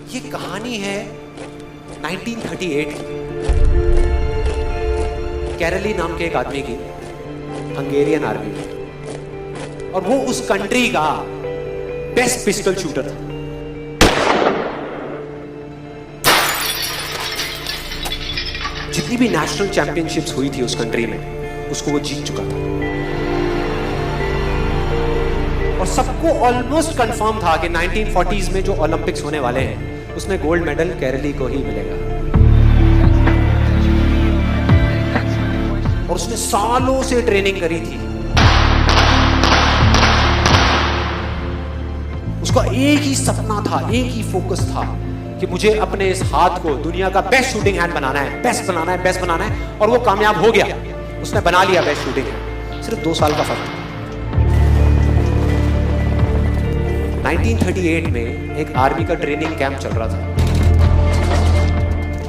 ये कहानी है 1938 की, कैरली नाम के एक आदमी की, हंगेरियन आर्मी में, और वो उस कंट्री का बेस्ट पिस्टल शूटर था। जितनी भी नेशनल चैंपियनशिप्स हुई थी उस कंट्री में, उसको वो जीत चुका था। और सबको ऑलमोस्ट कंफर्म था कि 1940s में जो ओलंपिक्स होने वाले हैं उसमें गोल्ड मेडल कैरली को ही मिलेगा। और उसने सालों से ट्रेनिंग करी थी। उसका एक ही सपना था, एक ही फोकस था कि मुझे अपने इस हाथ को दुनिया का बेस्ट शूटिंग हैंड बनाना है, बेस्ट बनाना है, बेस्ट बनाना है। और वो कामयाब हो गया, उसने बना लिया बेस्ट शूटिंग हैंड। सिर्फ 2 साल का फर्क था। 1938 में एक आर्मी का ट्रेनिंग कैंप चल रहा था।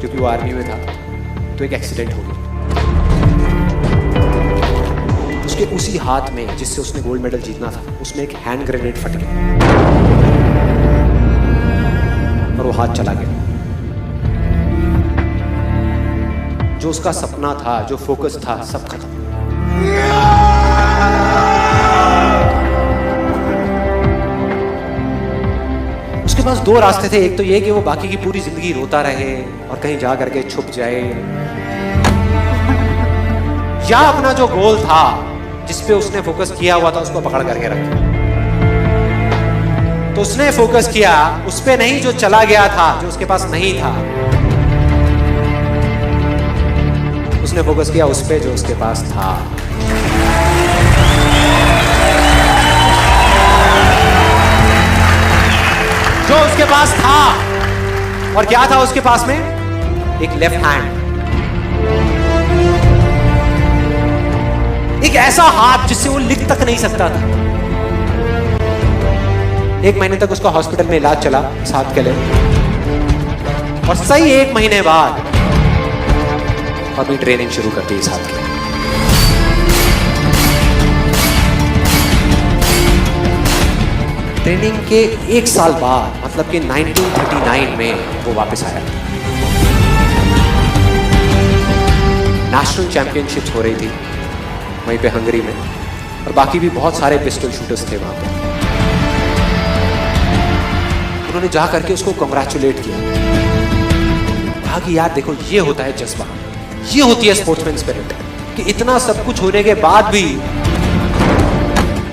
क्योंकि वो आर्मी में था तो एक एक्सीडेंट हो गया। उसके उसी हाथ में जिससे उसने गोल्ड मेडल जीतना था, उसमें एक हैंड ग्रेनेड फट गया और वो हाथ चला गया। जो उसका सपना था, जो फोकस था, सब खत्म। उसके पास 2 रास्ते थे। एक तो ये कि वो बाकी की पूरी जिंदगी रोता रहे और कहीं जा करके छुप जाए, या अपना जो गोल था जिस पे उसने फोकस किया हुआ था उसको पकड़ करके रखे। तो उसने फोकस किया उस पे नहीं जो चला गया था, जो उसके पास नहीं था। उसने फोकस किया उस पे जो उसके पास था। जो उसके पास था। और क्या था उसके पास में? एक लेफ्ट हैंड, एक ऐसा हाथ जिससे वो लिख तक नहीं सकता था। 1 महीने तक उसका हॉस्पिटल में इलाज चला इस हाथ के लिए, और सही 1 महीने बाद अपनी ट्रेनिंग शुरू कर दी इस हाथ के लिए। ट्रेनिंग के 1 साल बाद, मतलब कि 1939 में वो वापस आया। नेशनल चैंपियनशिप्स हो रही थी वहीं पे हंगरी में, और बाकी भी बहुत सारे पिस्टल शूटर्स थे वहां पे। उन्होंने जा करके उसको कंग्रेचुलेट किया, कहा कि यार देखो, ये होता है जज्बा, ये होती है स्पोर्ट्समैन स्पिरिट, कि इतना सब कुछ होने के बाद भी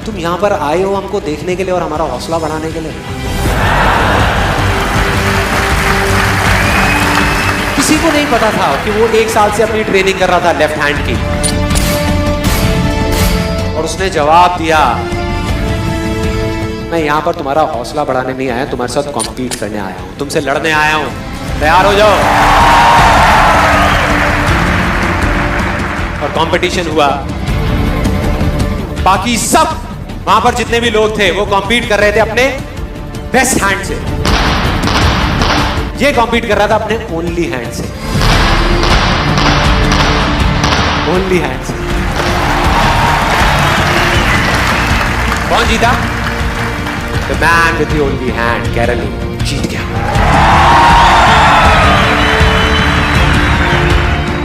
तुम यहां पर आए हो हमको देखने के लिए और हमारा हौसला बढ़ाने के लिए। किसी को नहीं पता था कि वो 1 साल से अपनी ट्रेनिंग कर रहा था लेफ्ट हैंड की। और उसने जवाब दिया, मैं यहां पर तुम्हारा हौसला बढ़ाने नहीं आया, तुम्हारे साथ कॉम्पीट करने आया हूं, तुमसे लड़ने आया हूं, तैयार हो जाओ। और कंपटीशन हुआ। बाकी सब वहां पर जितने भी लोग थे वो कॉम्पीट कर रहे थे अपने बेस्ट हैंड से। ये कॉम्पीट कर रहा था अपने ओनली हैंड से, ओनली हैंड से। कौन जीता? The man with the only hand, Karoly जीत गया।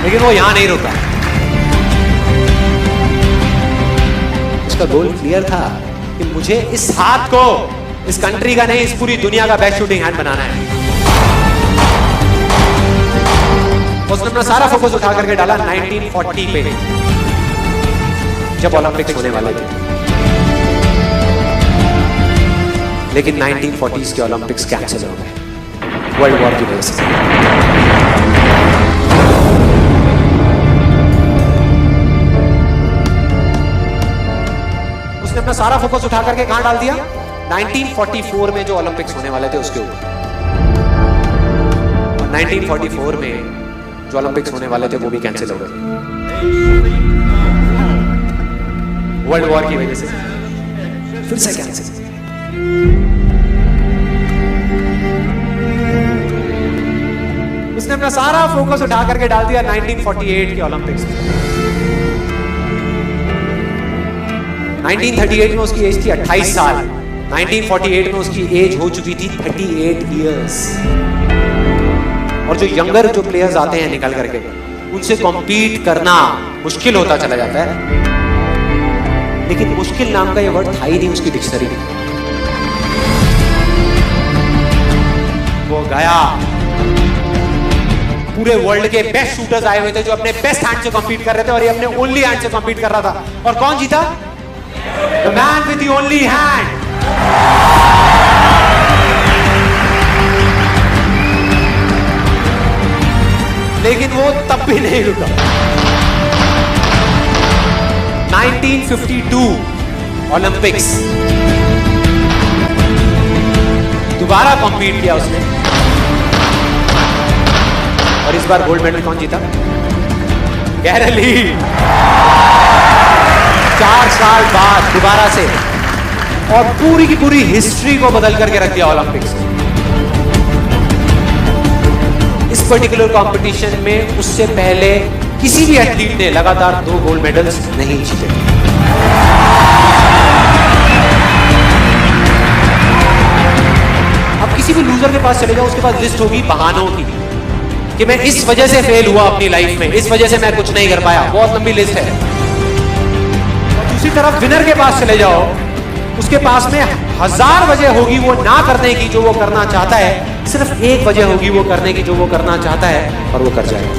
लेकिन वो यहां नहीं रुका। उसका गोल क्लियर था कि मुझे इस हाथ को इस कंट्री का नहीं, इस पूरी दुनिया का बेस्ट शूटिंग हैंड बनाना है। उसने अपना सारा फोकस उठा करके डाला 1940 पे, जब ओलंपिक्स होने वाले थे। लेकिन 1940s के ओलंपिक्स कैंसिल हो गए वर्ल्ड वॉर की वजह से। उसने अपना सारा फोकस उठा करके कहां डाल दिया? 1944 में जो ओलंपिक्स होने वाले थे उसके ऊपर। और 1944 में जो ओलंपिक्स होने वाले थे वो भी कैंसिल हो गए वर्ल्ड वॉर की वजह से। फिर से कैंसिल। उसने अपना सारा फोकस उठा करके डाल दिया 1948 के ओलंपिक्स में। 1938 में उसकी एज थी 28 साल। 1948 में उसकी एज हो चुकी थी 38 इयर्स। और जो यंगर जो प्लेयर्स आते हैं निकल करके, उनसे कॉम्पीट करना मुश्किल होता चला जाता है। लेकिन मुश्किल नाम का ये वर्ड था ही नहीं उसकी डिक्शनरी में। वो गया, पूरे वर्ल्ड के बेस्ट शूटर्स आए हुए थे जो अपने बेस्ट हैंड से कॉम्पीट कर रहे थे, और ये अपने ओनली हैंड से कॉम्पीट कर रहा था। और कौन जीता? The man with the only hand. लेकिन वो तब भी नहीं रुका। 1952 ओलंपिक्स, दोबारा कॉम्पीट किया उसने, और इस बार गोल्ड मेडल कौन जीता? गैरल ली। 4 साल बाद दोबारा से, और पूरी की पूरी हिस्ट्री को बदल करके रख दिया ओलंपिक्स। इस पर्टिकुलर कंपटीशन में उससे पहले किसी भी एथलीट ने लगातार 2 गोल्ड मेडल्स नहीं जीते। अब किसी भी लूजर के पास चले जाओ, उसके पास लिस्ट होगी बहानों की कि मैं इस वजह से फेल हुआ अपनी लाइफ में, इस वजह से मैं कुछ नहीं कर पाया। बहुत लंबी लिस्ट है। और दूसरी तरफ विनर के पास चले जाओ, उसके पास में 1000 वजह होगी वो ना करने की जो वो करना चाहता है, सिर्फ एक वजह होगी वो करने की जो वो करना चाहता है, और वो कर जाएगा।